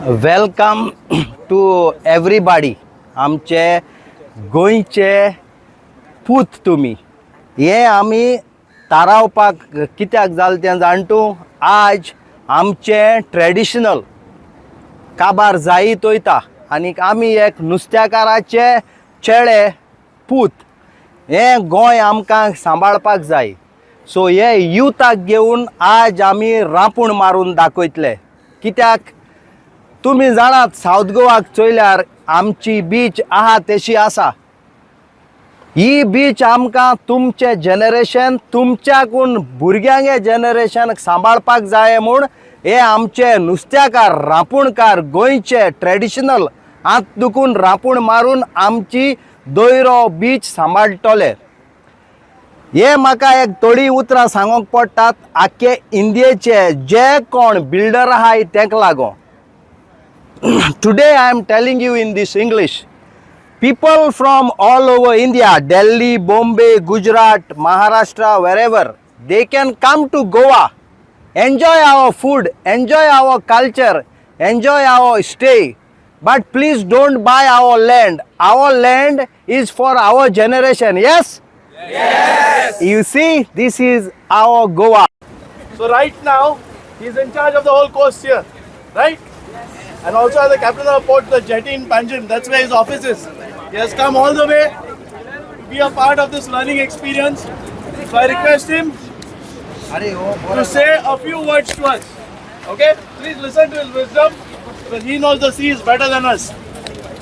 Welcome to everybody. आमचे गोंयचे पूत तुमी. हे आमी तारावपाक कित्याक जालें तें जाणटू. आज आमचे ट्रेडिशनल काबार जायत वयता आनी आमी एक नुस्तेकाराचे चेडे पूत. हें गोंय आमकां सांबाळपाक जाय. सो हे युथाक घेवन आज आमी रापूण मारून दाखयतले. कित्याक तुमी जाणात सावथ गोवाक चोयल्यार आमची बीच आहा तशी आसा. ही बीच आमकां तुमचे जनरेशन तुमच्याकून भुरग्यांगे जनरेशनाक सांबाळपाक जाय म्हूण हे आमचे नुस्त्याकार रापूणकार गोंयचे ट्रेडिशनल हात दुखून रापूण मारून आमची दोयरो बीच सांबाळटले. हे म्हाका एक थोडी उतरां सांगूंक पडटात आख्खे इंडियेचे जे कोण बिल्डर आहाय तेका लागून. Today I am telling you in this English. People from all over India, Delhi, Bombay, Gujarat, Maharashtra, wherever, they can come to Goa, enjoy our food, enjoy our culture, enjoy our stay. But please don't buy our land. Our land is for our generation. Yes? Yes. You see, this is our Goa. So right now, he's in charge of the whole coast here, right? And also as the captain of the port, the jetty in Panjim, that's where his office is. He has come all the way to be a part of this learning experience. So I request him to say a few words to us. Okay? Please listen to his wisdom because he knows the seas better than us.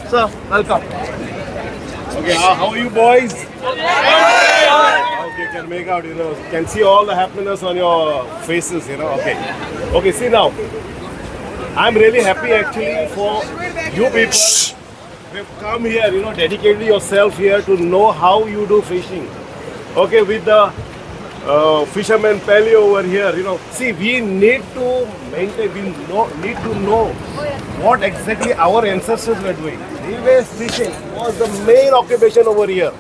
Sir, welcome. Okay, how are you boys? Okay, can make out, can see all the happiness on your faces, Okay. Okay, see now. I'm really happy actually for you people. You've come here, dedicated yourself here to know how you do fishing. Okay, with the fisherman Pele over here, See, we need to maintain, need to know what exactly our ancestors were doing. Reverse fishing was the main occupation over here.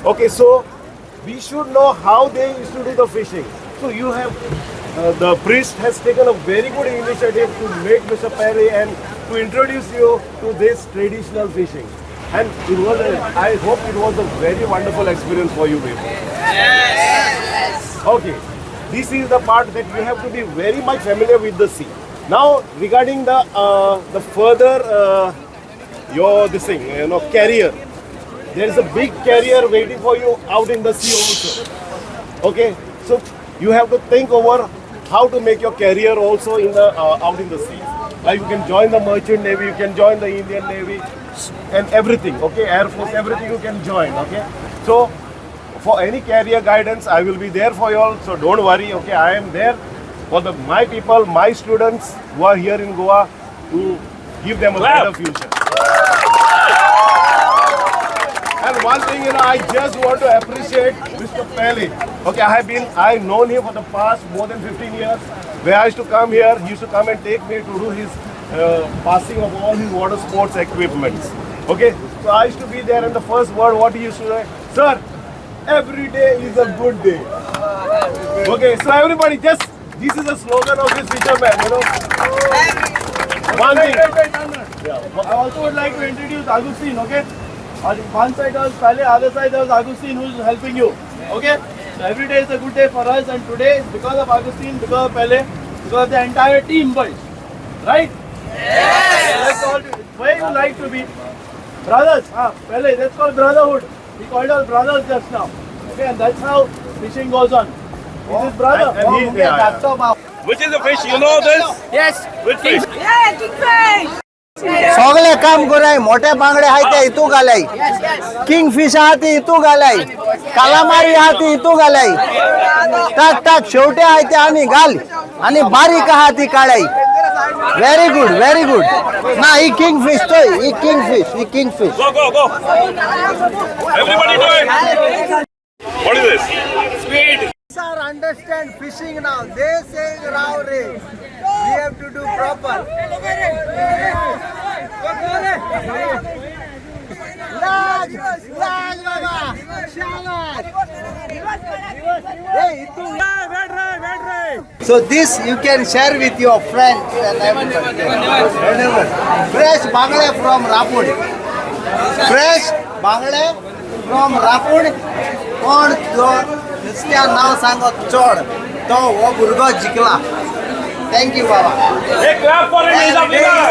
Okay, so we should know how they used to do the fishing. So you have the priest has taken a very good initiative to meet Mr. Pele and to introduce you to this traditional fishing. And I hope it was a very wonderful experience for you people. Yes. Okay, this is the part that you have to be very much familiar with the sea. Now regarding the further carrier, there is a big carrier waiting for you out in the sea also. Okay, so you have to think over how to make your career also in the out in the sea. Like you can join the merchant navy, you can join the Indian Navy and everything. Okay, Air Force, everything you can join. Okay, so for any career guidance, I will be there for you all. So don't worry. Okay, I am there for my people, my students who are here in Goa to give them a better future. And one thing, I just want to appreciate Mr. Pele. Okay, I've known him for the past more than 15 years. Where I used to come here, he used to come and take me to do his passing of all his water sports equipments. Okay, so I used to be there, and the first word what he used to say, sir, every day is a good day. Okay, so everybody, this is the slogan of this fisherman, One thing. Yeah. I also would like to introduce Agustin, okay? On one side there was Pele, other side there was Agustin who is helping you. Okay? So every day is a good day for us, and today because of Agustin, because of Pele, because of the entire team, boys. Right? Yes! Where you like to be? Brothers. Pele, that's called brotherhood. He called us brothers just now. Okay, and that's how fishing goes on. This is brother. And which is the fish? You know this? Yes. Which fish? Yeah, kingfish. सगळे काम कराय. मोठे बांगडे आहाय ते हितू घालाय. Kingfish आहा ती हितू घालाय. कालामारी आहा ती हितू घालाय. टाक शेवटे आहाय ते आनी घाल. आणि बारीक आहा ती काढाय. Very good, very good. ना ही किंगफिश तो ही kingfish. Go. Everybody do it. What is this? Squid. Sir, understand fishing now. They saying raw ray. We have to do proper. Lag, baba. Shabash. Hey, itu. So this you can share with your friends and everybody. Whenever. Fresh बांगडे from रापूण. Fresh बांगडे from रापूण. कोण जो नुस्त्या नाव सांगत चड तो हो भुरगो जिखला. थँक्यू बाबा. Hey, clap for him. He's a winner.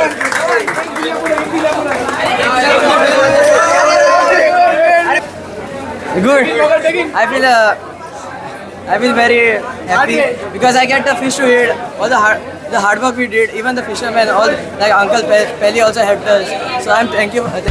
Good. I feel very happy because I get the fish to eat. All the hard work we did, even the fishermen, all like Uncle Pelly also helped us. So I'm thank you.